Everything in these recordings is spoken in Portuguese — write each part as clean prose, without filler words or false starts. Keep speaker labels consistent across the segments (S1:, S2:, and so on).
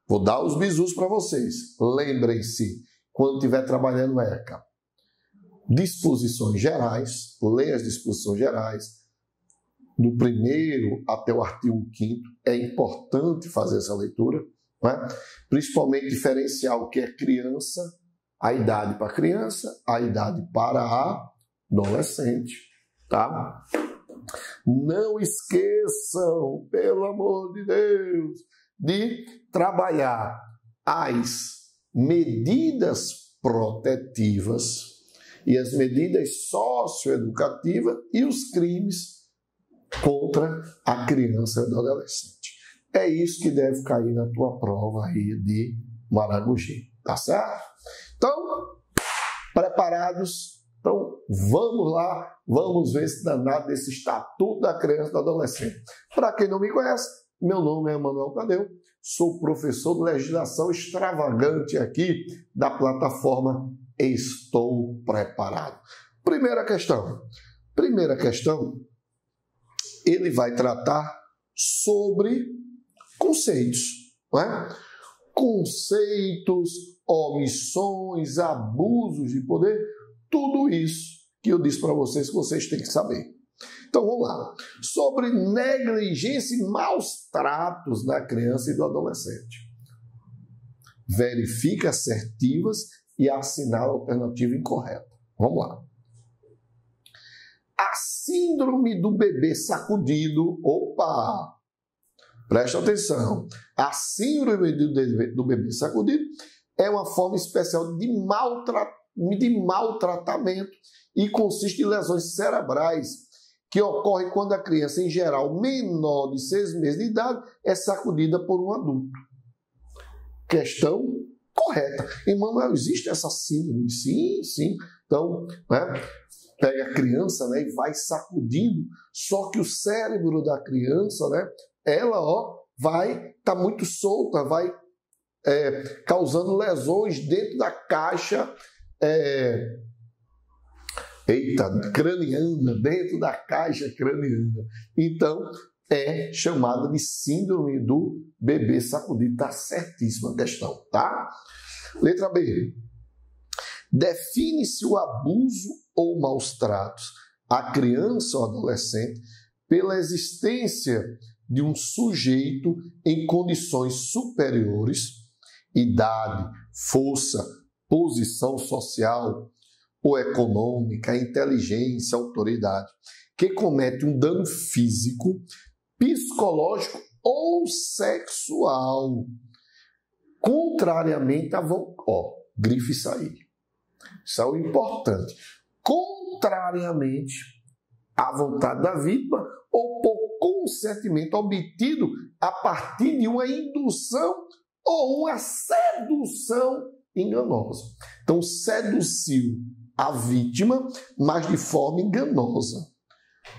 S1: Vou dar os bizus para vocês. Lembrem-se, quando estiver trabalhando ECA, disposições gerais, leia as disposições gerais, do primeiro até o artigo 5º, é importante fazer essa leitura, né? Principalmente diferenciar o que é criança, a idade para criança, a idade para adolescente, tá? Não esqueçam, pelo amor de Deus, de trabalhar as medidas protetivas e as medidas socioeducativas e os crimes contra a criança e o adolescente. É isso que deve cair na tua prova aí de Maragogi, tá certo? Então, preparados? Então, vamos lá, vamos ver esse danado desse Estatuto da Criança e do Adolescente. Para quem não me conhece, meu nome é Emanuel Tadeu, sou professor de legislação extravagante aqui da plataforma Estou Preparado. Primeira questão, ele vai tratar sobre conceitos, não é? Conceitos, omissões, abusos de poder, tudo isso que eu disse para vocês que vocês têm que saber. Então vamos lá. Sobre negligência e maus tratos da criança e do adolescente. Verifique assertivas e assinala a alternativa incorreta. Vamos lá. A síndrome do bebê sacudido. Opa! Presta atenção. A síndrome do bebê sacudido é uma forma especial de maltratamento e consiste em lesões cerebrais que ocorrem quando a criança, em geral, menor de 6 meses de idade, é sacudida por um adulto. Questão correta. Emanuel, existe essa síndrome? Sim, sim. Então, né, pega a criança, né, e vai sacudindo, só que o cérebro da criança, né, ela vai estar muito solta, vai causando lesões dentro da caixa craniana, dentro da caixa craniana. Então, é chamada de síndrome do bebê sacudido. Está certíssima a questão, tá? Letra B. Define-se o abuso ou maus tratos à criança ou adolescente pela existência de um sujeito em condições superiores, idade, força, posição social ou econômica, inteligência, autoridade, que comete um dano físico, psicológico ou sexual, contrariamente à vontade. Grife isso aí. Isso é o importante. Contrariamente à vontade da vítima ou por consentimento obtido a partir de uma indução ou uma sedução enganosa. Então, seduziu a vítima, mas de forma enganosa.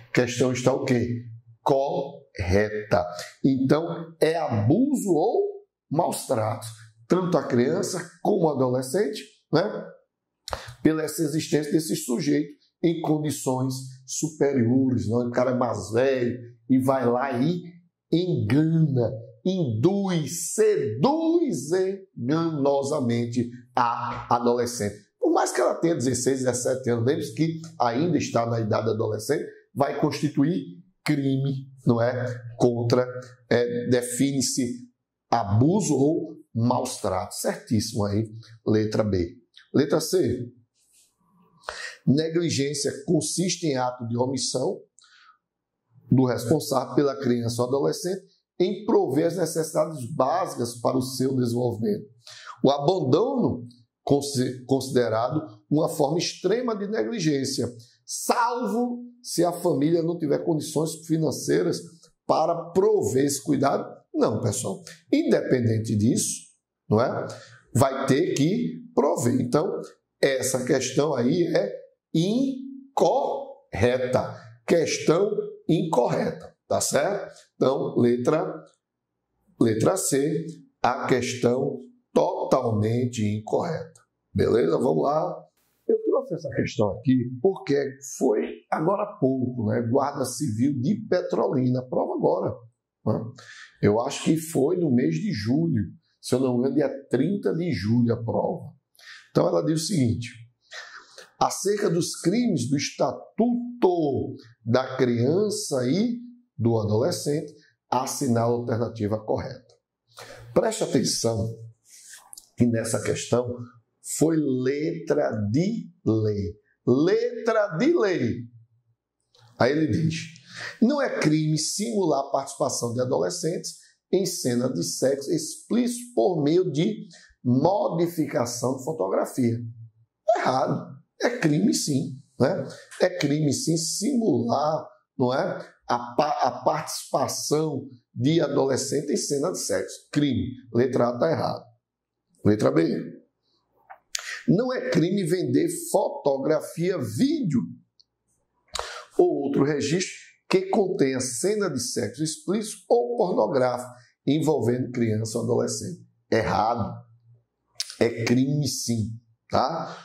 S1: A questão está o quê? Correta. Então, é abuso ou maus tratos, tanto a criança como o adolescente, né? Pela essa existência desse sujeito em condições superiores, não? O cara é mais velho e vai lá e engana, induz, seduz enganosamente a adolescente. Por mais que ela tenha 16, 17 anos, lembre-se que ainda está na idade adolescente, vai constituir crime, não é? Define-se abuso ou maus tratos. Certíssimo aí, letra B. Letra C. Negligência consiste em ato de omissão do responsável pela criança ou adolescente em prover as necessidades básicas para o seu desenvolvimento. O abandono considerado uma forma extrema de negligência, salvo se a família não tiver condições financeiras para prover esse cuidado. Não, pessoal. Independente disso, não é? Vai ter que prover. Então, essa questão aí é incorreta. Questão incorreta, tá certo? Então, letra C, a questão totalmente incorreta. Beleza? Vamos lá. Eu trouxe essa questão aqui porque foi agora há pouco, né? Guarda Civil de Petrolina, prova agora. Né? Eu acho que foi no mês de julho. Se eu não me engano, dia 30 de julho a prova. Então ela diz o seguinte: acerca dos crimes do Estatuto da Criança e do Adolescente, assinala a alternativa correta. Preste atenção que nessa questão foi letra de lei. Letra de lei. Aí ele diz: não é crime simular a participação de adolescentes em cena de sexo explícito por meio de modificação de fotografia. Errado. É crime sim. Né? É crime sim simular, não é, a participação de adolescente em cena de sexo. Crime. Letra A está errado. Letra B. Não é crime vender fotografia, vídeo ou outro registro que contenha cena de sexo explícito ou pornográfico envolvendo criança ou adolescente. Errado. É crime sim, tá?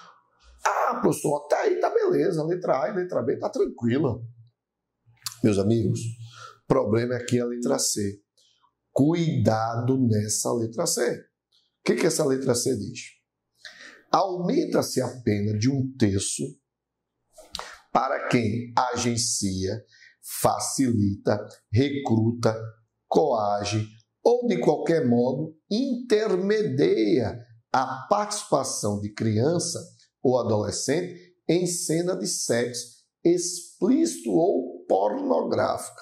S1: Ah, professor, até aí tá beleza. Letra A e letra B tá tranquila. Meus amigos, o problema aqui é a letra C. Cuidado nessa letra C. O que essa letra C diz? Aumenta-se a pena de um terço para quem agencia, facilita, recruta, coage ou de qualquer modo intermedia a participação de criança ou adolescente em cena de sexo explícito ou pornográfica.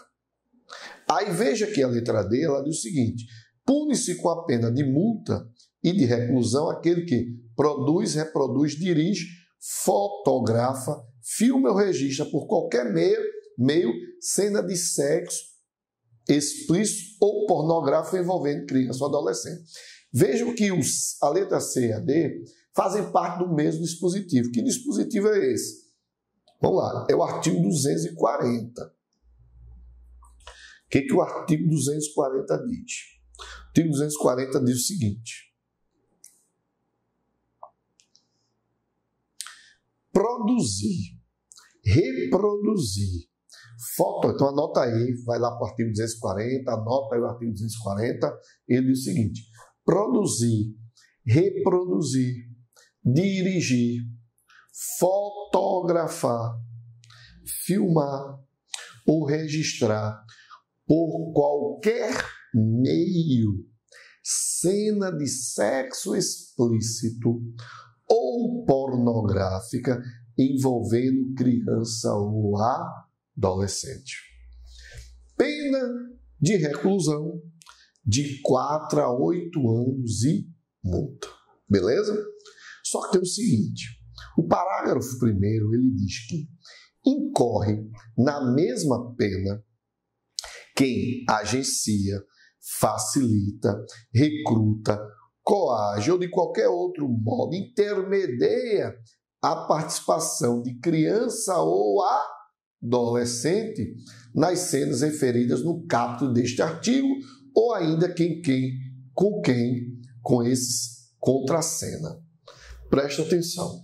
S1: Aí veja que a letra D, ela diz o seguinte: pune-se com a pena de multa e de reclusão aquele que produz, reproduz, dirige, fotografa, filma ou registra por qualquer meio cena de sexo explícito ou pornográfico envolvendo criança ou adolescente. Vejam que a letra C e a D fazem parte do mesmo dispositivo. Que dispositivo é esse? Vamos lá, é o artigo 240. O que o artigo 240 diz? O artigo 240 diz o seguinte: produzir, reproduzir, foto. Então anota aí, vai lá para o artigo 240, anota aí o artigo 240, ele diz o seguinte: produzir, reproduzir, dirigir, fotografar, filmar ou registrar por qualquer meio cena de sexo explícito ou pornográfica envolvendo criança ou adolescente. Pena de reclusão de 4 a 8 anos e multa. Beleza? Só que tem o seguinte: o parágrafo 1º ele diz que incorre na mesma pena quem agencia, facilita, recruta, coage ou de qualquer outro modo intermedia a participação de criança ou adolescente nas cenas referidas no caput deste artigo ou ainda com esses contracena. Presta atenção.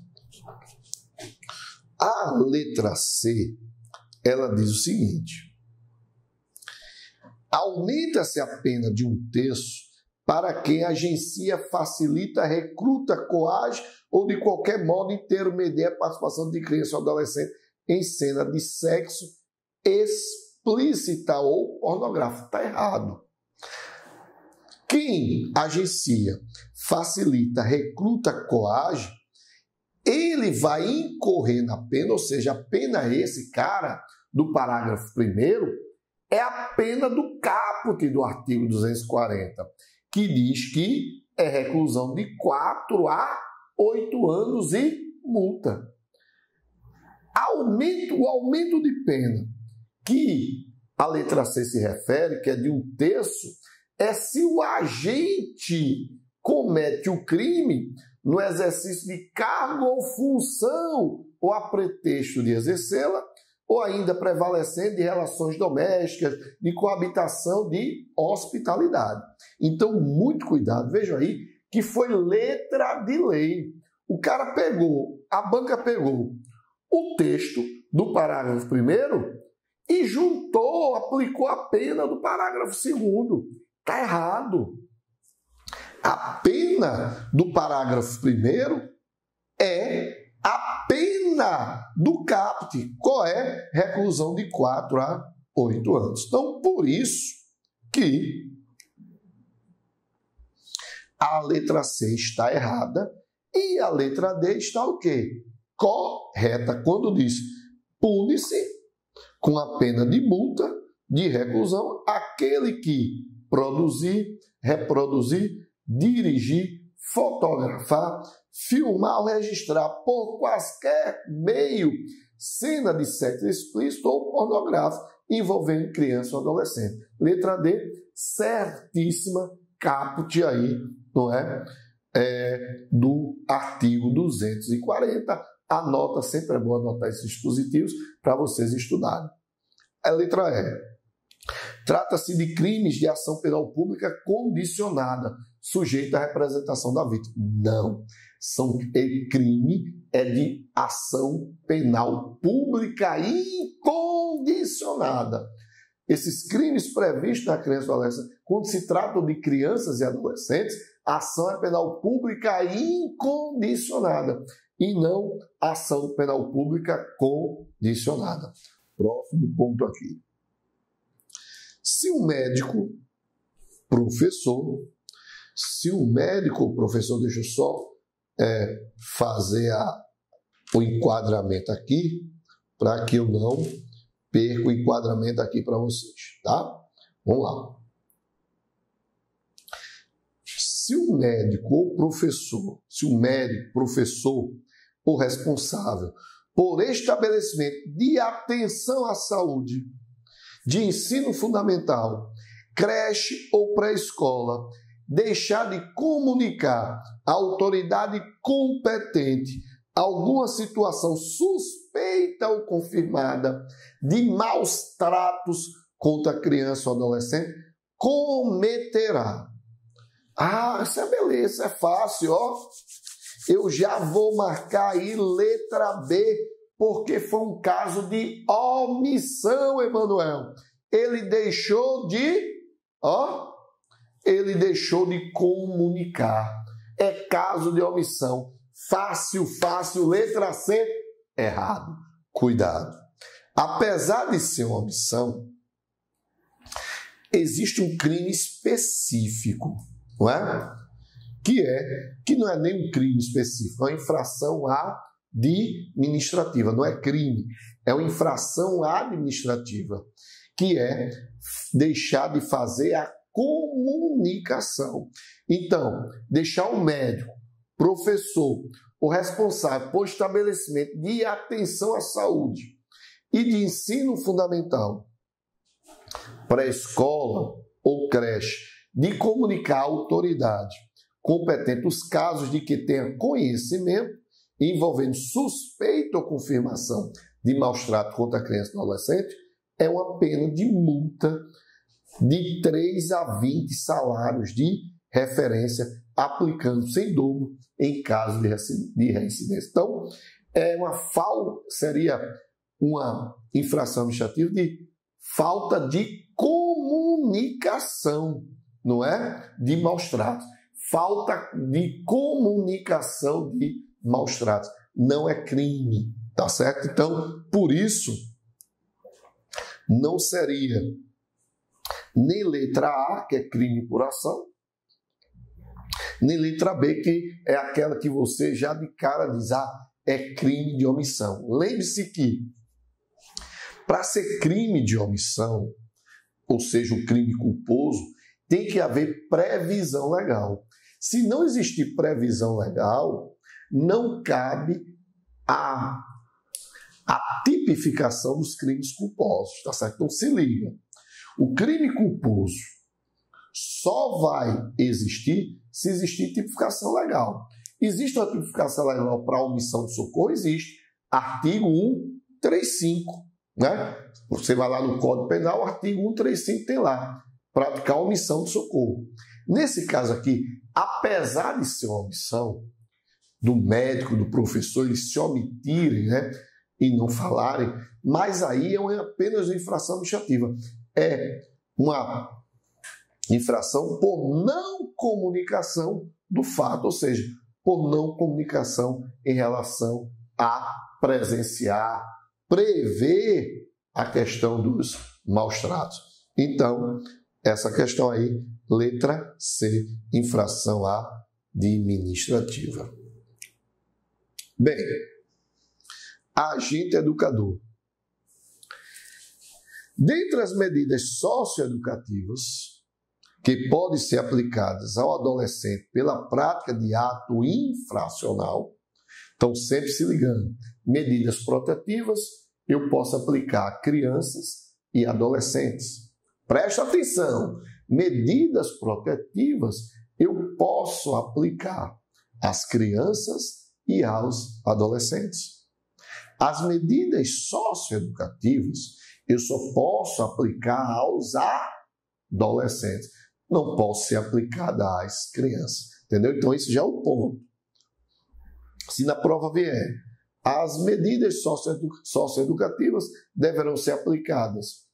S1: A letra C, ela diz o seguinte: aumenta-se a pena de um terço para quem agencia, facilita, recruta, coage ou de qualquer modo intermedia a participação de criança ou adolescente em cena de sexo explícita ou pornográfica. Está errado. Quem agencia, facilita, recruta, coage, ele vai incorrer na pena, ou seja, a pena esse cara do parágrafo 1º é a pena do caput do artigo 240, que diz que é reclusão de 4 a 8 anos e multa. O aumento de pena que a letra C se refere, que é de um terço, é se o agente comete o crime no exercício de cargo ou função ou a pretexto de exercê-la, ou ainda prevalecendo de relações domésticas, de coabitação, de hospitalidade. Então, muito cuidado. Vejam aí que foi letra de lei. O cara pegou, a banca pegou o texto do parágrafo 1º e juntou, aplicou a pena do parágrafo 2º. Está errado. A pena do parágrafo 1º é a pena do caput. Qual é? Reclusão de 4 a 8 anos. Então, por isso que a letra C está errada e a letra D está o quê? Correta. Quando diz pune-se com a pena de multa, de reclusão, aquele que produzir, reproduzir, dirigir, fotografar, filmar ou registrar por quaisquer meio cena de sexo explícito ou pornográfico envolvendo criança ou adolescente. Letra D, certíssima, caput aí, não é? Do artigo 240. Anota, sempre é bom anotar esses dispositivos para vocês estudarem. A letra E. Trata-se de crimes de ação penal pública condicionada, sujeita à representação da vítima. Não. Crime é de ação penal pública incondicionada. Esses crimes previstos na criança e adolescente, quando se tratam de crianças e adolescentes, a ação é penal pública incondicionada e não ação penal pública condicionada. Próximo ponto aqui. Se um médico, professor, deixa eu só fazer o enquadramento aqui, para que eu não perca o enquadramento aqui para vocês, tá? Vamos lá. Se um médico ou professor, ou responsável por estabelecimento de atenção à saúde, de ensino fundamental, creche ou pré-escola, deixar de comunicar à autoridade competente alguma situação suspeita ou confirmada de maus tratos contra a criança ou adolescente, cometerá. Isso é beleza, é fácil, ó. Eu já vou marcar aí letra B, porque foi um caso de omissão, Emanuel. Ele deixou de comunicar. É caso de omissão. Fácil, letra C, errado. Cuidado. Apesar de ser uma omissão, existe um crime específico, não é? Que não é nem um crime específico, é uma infração administrativa, não é crime, é uma infração administrativa, que é deixar de fazer a comunicação. Então, deixar o médico, professor, o responsável por estabelecimento de atenção à saúde e de ensino fundamental, pré-escola ou creche, de comunicar à autoridade competente os casos de que tenha conhecimento envolvendo suspeita ou confirmação de maus-trato contra a criança e adolescente, é uma pena de multa de 3 a 20 salários de referência, aplicando sem dobro em caso de reincidência. Então, seria uma infração administrativa de falta de comunicação, não é? De maus-tratos. Falta de comunicação de maus-tratos. Não é crime, tá certo? Então, por isso, não seria nem letra A, que é crime por ação, nem letra B, que é aquela que você já de cara diz, é crime de omissão. Lembre-se que, para ser crime de omissão, ou seja, um crime culposo, tem que haver previsão legal. Se não existir previsão legal, não cabe a tipificação dos crimes culposos, tá certo? Então se liga, o crime culposo só vai existir se existir tipificação legal. Existe uma tipificação legal para omissão de socorro? Existe. Artigo 135, né? Você vai lá no Código Penal, o artigo 135 tem lá, praticar omissão de socorro. Nesse caso aqui, apesar de ser uma omissão do médico, do professor, eles se omitirem, né, e não falarem, mas aí é apenas uma infração administrativa. É uma Infração por não comunicação do fato, ou seja, por não comunicação em relação a presenciar, prever a questão dos maus tratos. Então, essa questão aí, letra C, infração administrativa. Bem, agente educador. Dentre as medidas socioeducativas que podem ser aplicadas ao adolescente pela prática de ato infracional, então sempre se ligando, medidas protetivas eu posso aplicar a crianças e adolescentes. Presta atenção, medidas protetivas eu posso aplicar às crianças e aos adolescentes. As medidas socioeducativas eu só posso aplicar aos adolescentes. Não posso ser aplicada às crianças. Entendeu? Então, esse já é o ponto. Se na prova vier, as medidas socioeducativas deverão ser aplicadas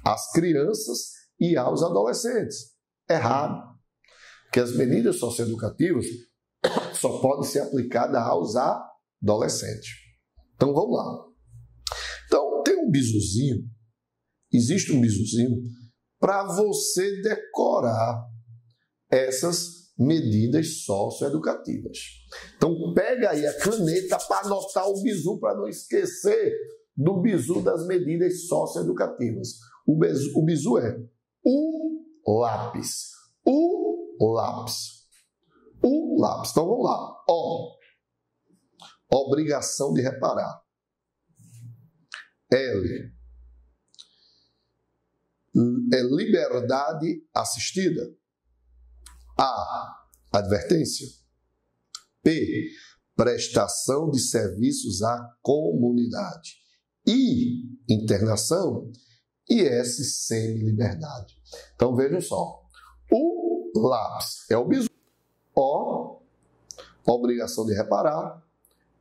S1: às crianças e aos adolescentes. Errado. Porque as medidas socioeducativas só podem ser aplicadas aos adolescentes. Então, vamos lá. Então, tem um bizuzinho, existe um bizuzinho para você decorar essas medidas socioeducativas. Então, pega aí a caneta para anotar o bizu, para não esquecer do bizu das medidas socioeducativas. O bizu é o lápis. O lápis. O lápis. Então, vamos lá. Obrigação de reparar. L. Liberdade assistida. A. Advertência. P. Prestação de serviços à comunidade. I. Internação. E S. Semi-liberdade. Então vejam só. O lápis é o bizu. O. Obrigação de reparar.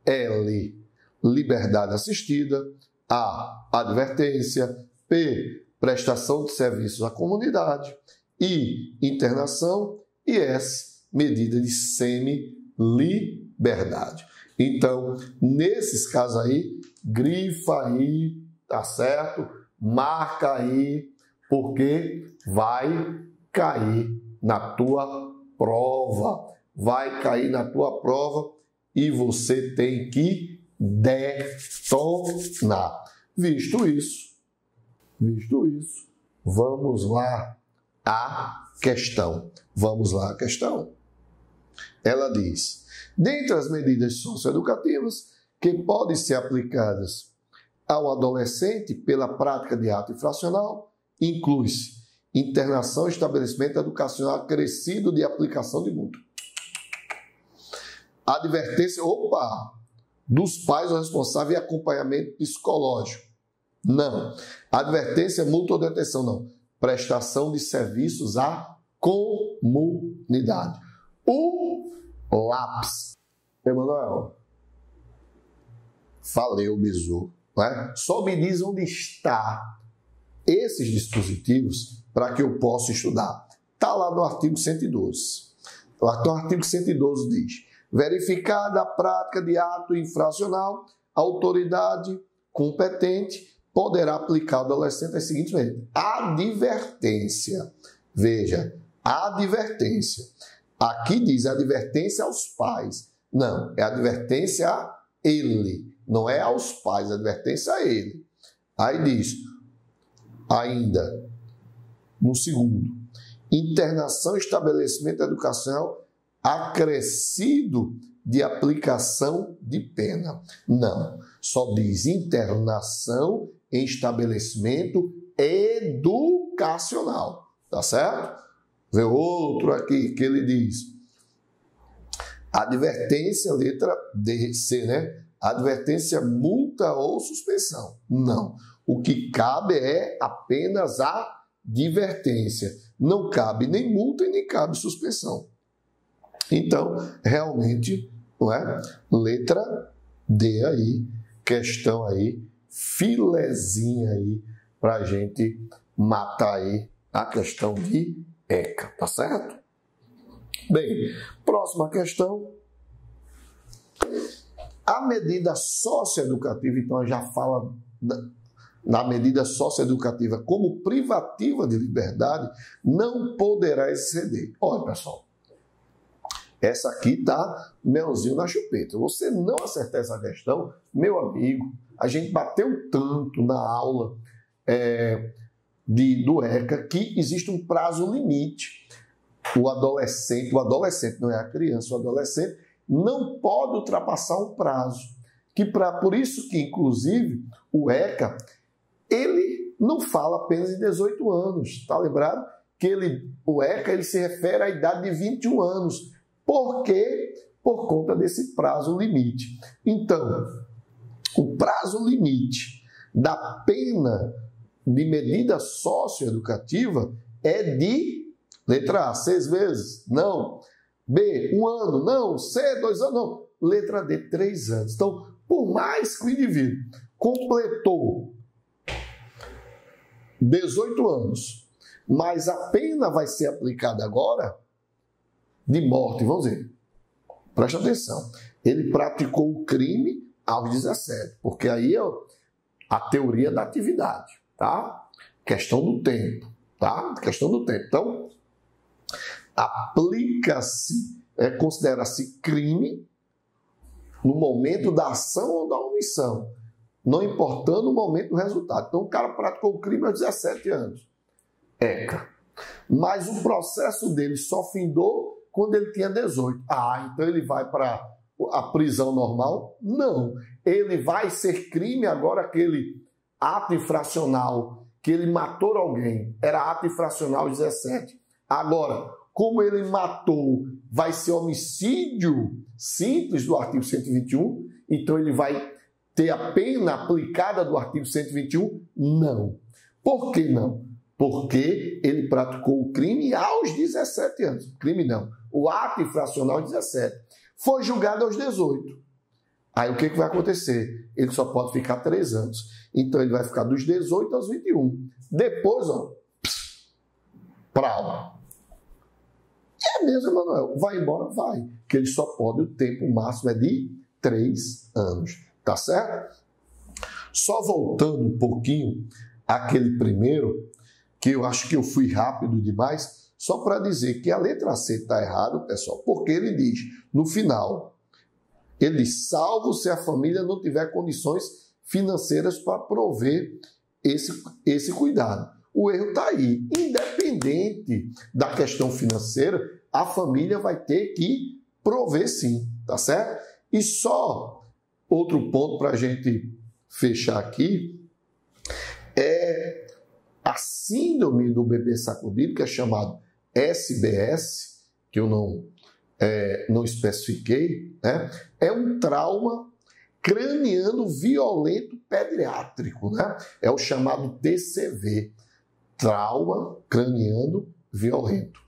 S1: L. Liberdade assistida. A. Advertência. P. Prestação de serviços à comunidade. I. Internação. E S. Medida de semi-liberdade. Então, nesses casos aí, grifa aí, tá certo? Marca aí, porque vai cair na tua prova. Vai cair na tua prova e você tem que detonar. Visto isso, vamos lá à questão. Vamos lá à questão. Ela diz: dentre as medidas socioeducativas que podem ser aplicadas ao adolescente pela prática de ato infracional, inclui-se internação e estabelecimento educacional acrescido de aplicação de multa. Advertência, dos pais ou responsável e acompanhamento psicológico. Não. Advertência, multa ou detenção, não. Prestação de serviços à comunidade. O lápis. Emanuel, falei o bizu, não é? Só me diz onde está esses dispositivos para que eu possa estudar. Está lá no artigo 112. O artigo 112 diz: verificada a prática de ato infracional, a autoridade competente poderá aplicar ao adolescente as seguintes medidas. Advertência. Veja, advertência. Aqui diz advertência aos pais. Não, é advertência a ele. Não é aos pais, é advertência a ele. Aí diz, ainda, no segundo, internação e estabelecimento educacional acrescido de aplicação de pena. Não, só diz internação em estabelecimento educacional. Tá certo? Vê outro aqui que ele diz: advertência, letra D, C, né? Advertência, multa ou suspensão. Não. O que cabe é apenas a advertência. Não cabe nem multa e nem cabe suspensão. Então, realmente, não é? Letra D aí, questão aí, filezinha aí, para a gente matar aí a questão de ECA, tá certo? Bem, próxima questão. A medida socioeducativa, então, já fala na medida socioeducativa como privativa de liberdade, não poderá exceder. Olha, pessoal, essa aqui tá melzinho na chupeta. Você não acertar essa questão, meu amigo, a gente bateu tanto na aula do ECA que existe um prazo limite. O adolescente não é a criança, o adolescente não pode ultrapassar um prazo. Por isso que, inclusive, o ECA, ele não fala apenas de 18 anos. Tá lembrado? Que o ECA ele se refere à idade de 21 anos. Por quê? Por conta desse prazo limite. Então, o prazo limite da pena de medida socioeducativa é de, letra A, 6 meses? Não. B, 1 ano? Não. C, 2 anos? Não. Letra D, 3 anos. Então, por mais que o indivíduo completou 18 anos, mas a pena vai ser aplicada agora de morte, vamos dizer. Preste atenção. Ele praticou o crime aos 17, porque aí é a teoria da atividade, tá? Questão do tempo, tá? Questão do tempo. Então, aplica-se, considera-se crime no momento da ação ou da omissão, não importando o momento do resultado. Então, o cara praticou o crime aos 17 anos. ECA. Mas o processo dele só findou quando ele tinha 18. Então ele vai para a prisão normal? Não. Ele vai ser crime agora, aquele ato infracional que ele matou alguém. Era ato infracional aos 17. Agora, como ele matou, vai ser homicídio simples do artigo 121, então ele vai ter a pena aplicada do artigo 121? Não. Por que não? Porque ele praticou o crime aos 17 anos. Crime não. O ato infracional aos 17. Foi julgado aos 18. Aí o que vai acontecer? Ele só pode ficar 3 anos. Então ele vai ficar dos 18 aos 21. Depois, pra aula. É mesmo, Emanuel. Vai embora? Vai. Porque ele só pode, o tempo máximo é de 3 anos. Tá certo? Só voltando um pouquinho àquele primeiro, que eu acho que eu fui rápido demais, só para dizer que a letra C está errada, pessoal, porque ele diz, no final, ele diz, salvo se a família não tiver condições financeiras para prover esse cuidado. O erro está aí. Independente da questão financeira, a família vai ter que prover sim, tá certo? E só outro ponto para a gente fechar aqui é a síndrome do bebê sacudido, que é chamado SBS, que eu não especifiquei, né? É um trauma craniano violento pediátrico, né? É o chamado TCV, trauma craniano violento.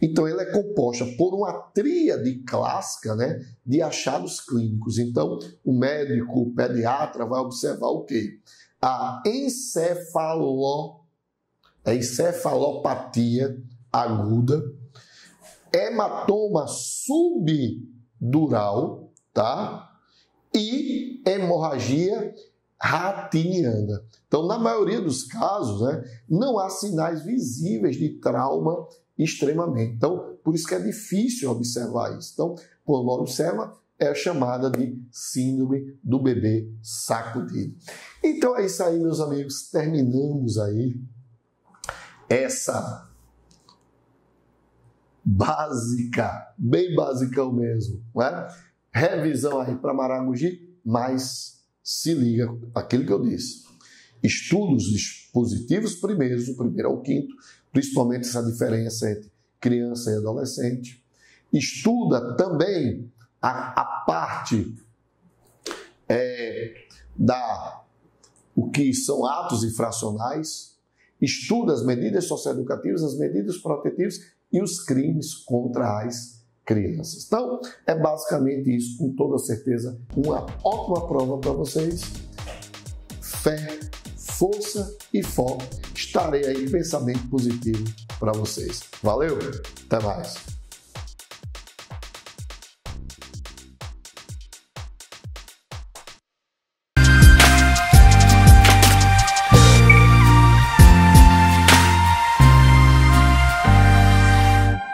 S1: Então, ele é composta por uma tríade clássica, né, de achados clínicos. Então, o médico, o pediatra vai observar o quê? A encefalopatia aguda, hematoma subdural, tá? E hemorragia ratiniana. Então, na maioria dos casos, né, não há sinais visíveis de trauma extremamente. Então, por isso que é difícil observar isso. Então, quando observa, é chamada de síndrome do bebê sacudido. Então é isso aí, meus amigos. Terminamos aí essa básica, bem basicão mesmo, né? Revisão aí para Maragogi, mas se liga aquilo que eu disse. Estuda os dispositivos primeiros, do primeiro ao quinto, principalmente essa diferença entre criança e adolescente. Estuda também a parte o que são atos infracionais, estuda as medidas socioeducativas, as medidas protetivas e os crimes contra as crianças. Então, é basicamente isso, com toda certeza, uma ótima prova para vocês. Fé, força e foco. Estarei aí, pensamento positivo para vocês. Valeu, até mais.